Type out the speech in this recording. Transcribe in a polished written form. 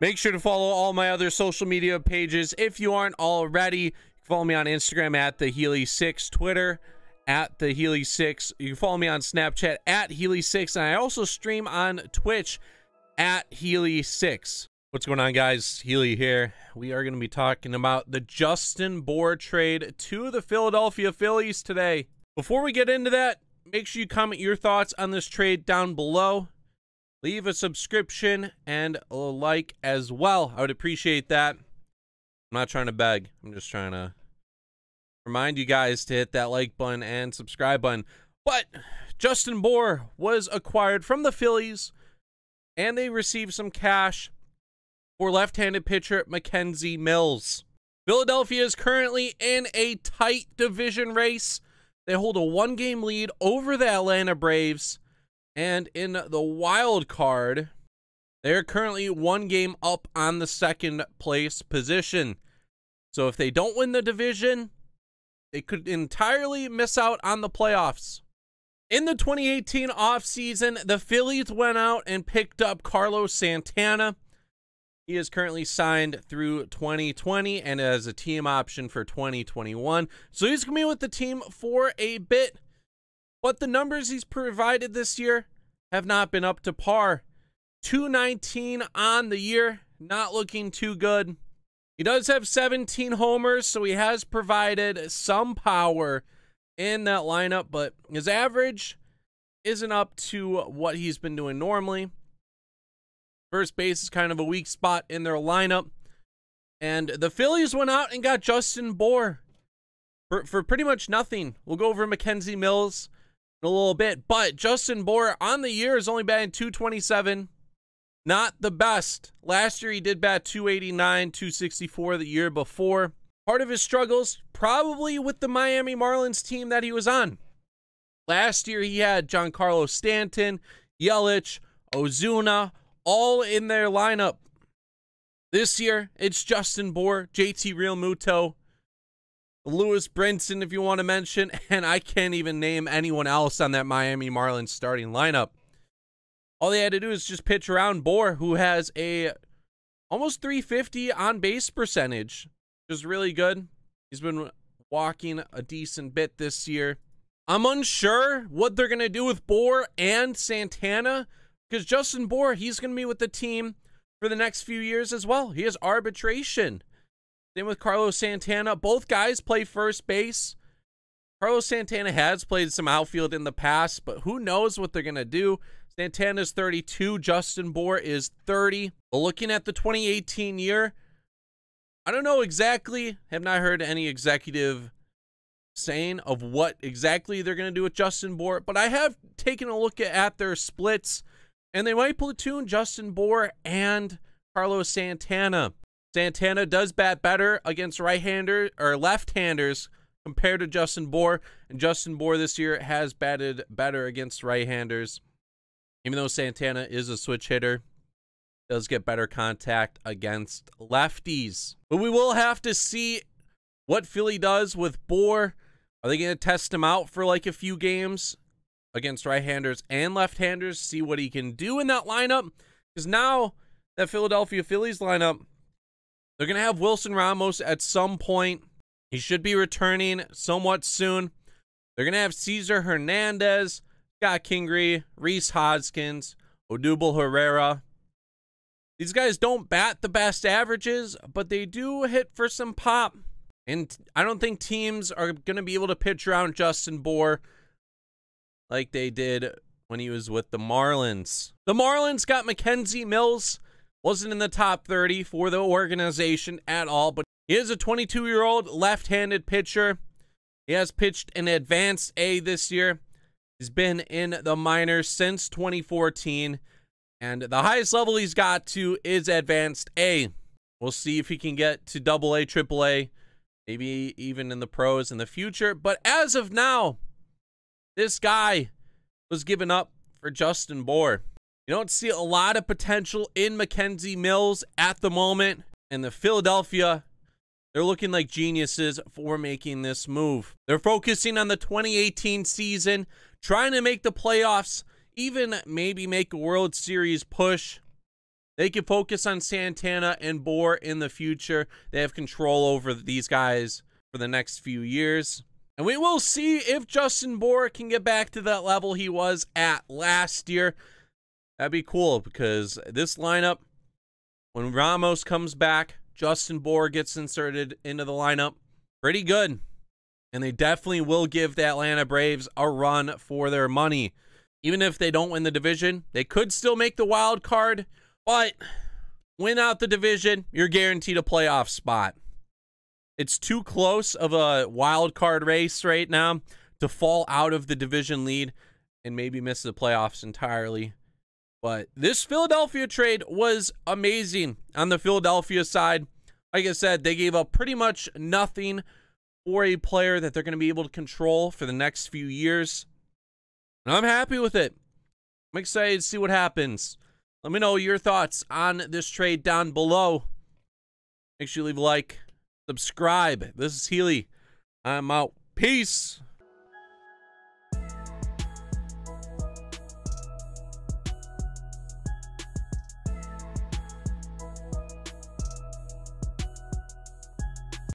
Make sure to follow all my other social media pages if you aren't already. Follow me on Instagram at the Healy6, Twitter at the Healy6. You can follow me on Snapchat at Healy6, and I also stream on Twitch at Healy6. What's going on, guys? Healy here. We are going to be talking about the Justin Bour trade to the Philadelphia Phillies today. Before we get into that, make sure you comment your thoughts on this trade down below. Leave a subscription and a like as well. I would appreciate that. I'm not trying to beg. I'm just trying to remind you guys to hit that like button and subscribe button. But Justin Bour was acquired from the Phillies, and they received some cash for left-handed pitcher Mackenzie Mills. Philadelphia is currently in a tight division race. They hold a one-game lead over the Atlanta Braves. And in the wild card, they're currently one game up on the second place position. So if they don't win the division, they could entirely miss out on the playoffs. In the 2018 offseason, the Phillies went out and picked up Carlos Santana. He is currently signed through 2020 and has a team option for 2021. So he's going to be with the team for a bit. But the numbers he's provided this year have not been up to par. 219 on the year, not looking too good. He does have 17 homers, so he has provided some power in that lineup, but his average isn't up to what he's been doing normally. First base is kind of a weak spot in their lineup. And the Phillies went out and got Justin Bour for pretty much nothing. We'll go over Mackenzie Mills in a little bit, but Justin Bour on the year is only batting .227. Not the best. Last year he did bat .289, .264 the year before. Part of his struggles probably with the Miami Marlins team that he was on. Last year he had Giancarlo Stanton, Yelich, Ozuna, all in their lineup. This year it's Justin Bour, JT Realmuto, Lewis Brinson, if you want to mention, and I can't even name anyone else on that Miami Marlins starting lineup. All they had to do is just pitch around Bour, who has a almost .350 on base percentage, which is really good. He's been walking a decent bit this year. I'm unsure what they're going to do with Bour and Santana, because Justin Bour, he's going to be with the team for the next few years as well. He has arbitration. Same with Carlos Santana. Both guys play first base. Carlos Santana has played some outfield in the past, but who knows what they're going to do. Santana's 32. Justin Bour is 30. But looking at the 2018 year, I don't know exactly. Have not heard any executive saying of what exactly they're going to do with Justin Bour, but I have taken a look at their splits, and they might platoon Justin Bour and Carlos Santana. Santana does bat better against right-handers or left-handers compared to Justin Bour, and Justin Bour this year has batted better against right-handers. Even though Santana is a switch hitter, does get better contact against lefties. But we will have to see what Philly does with Bour. Are they going to test him out for like a few games against right-handers and left-handers, see what he can do in that lineup? Because now that Philadelphia Phillies lineup, they're going to have Wilson Ramos at some point. He should be returning somewhat soon. They're going to have Cesar Hernandez, Scott Kingery, Rhys Hoskins, Odubel Herrera. These guys don't bat the best averages, but they do hit for some pop. And I don't think teams are going to be able to pitch around Justin Bour like they did when he was with the Marlins. The Marlins got Mackenzie Mills. Wasn't in the top 30 for the organization at all, but he is a 22-year-old left-handed pitcher. He has pitched in Advanced A this year. He's been in the minors since 2014, and the highest level he's got to is Advanced A. We'll see if he can get to AA, AAA, maybe even in the pros in the future. But as of now, this guy was given up for Justin Bour. You don't see a lot of potential in Mackenzie Mills at the moment. And the Philadelphia, they're looking like geniuses for making this move. They're focusing on the 2018 season, trying to make the playoffs, even maybe make a World Series push. They can focus on Santana and Bour in the future. They have control over these guys for the next few years. And we will see if Justin Bour can get back to that level he was at last year. That'd be cool, because this lineup, when Ramos comes back, Justin Bour gets inserted into the lineup. Pretty good. And they definitely will give the Atlanta Braves a run for their money. Even if they don't win the division, they could still make the wild card. But win out the division, you're guaranteed a playoff spot. It's too close of a wild card race right now to fall out of the division lead and maybe miss the playoffs entirely. But this Philadelphia trade was amazing on the Philadelphia side. Like I said, they gave up pretty much nothing for a player that they're going to be able to control for the next few years. And I'm happy with it. I'm excited to see what happens. Let me know your thoughts on this trade down below. Make sure you leave a like, subscribe. This is Healy. I'm out. Peace.